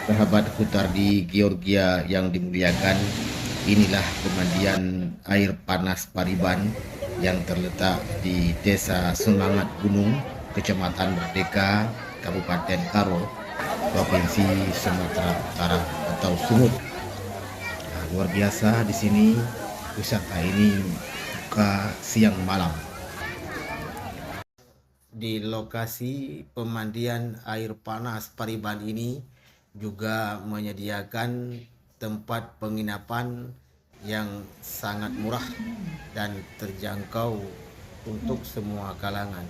Sahabat Hutardi Georgia yang dimuliakan, inilah pemandian air panas Pariban yang terletak di Desa Semangat Gunung, Kecamatan Merdeka, Kabupaten Karo, Provinsi Sumatera Utara atau Sumut. Nah, luar biasa di sini, wisata ini buka siang malam. Di lokasi pemandian air panas Pariban ini juga menyediakan tempat penginapan yang sangat murah dan terjangkau untuk semua kalangan.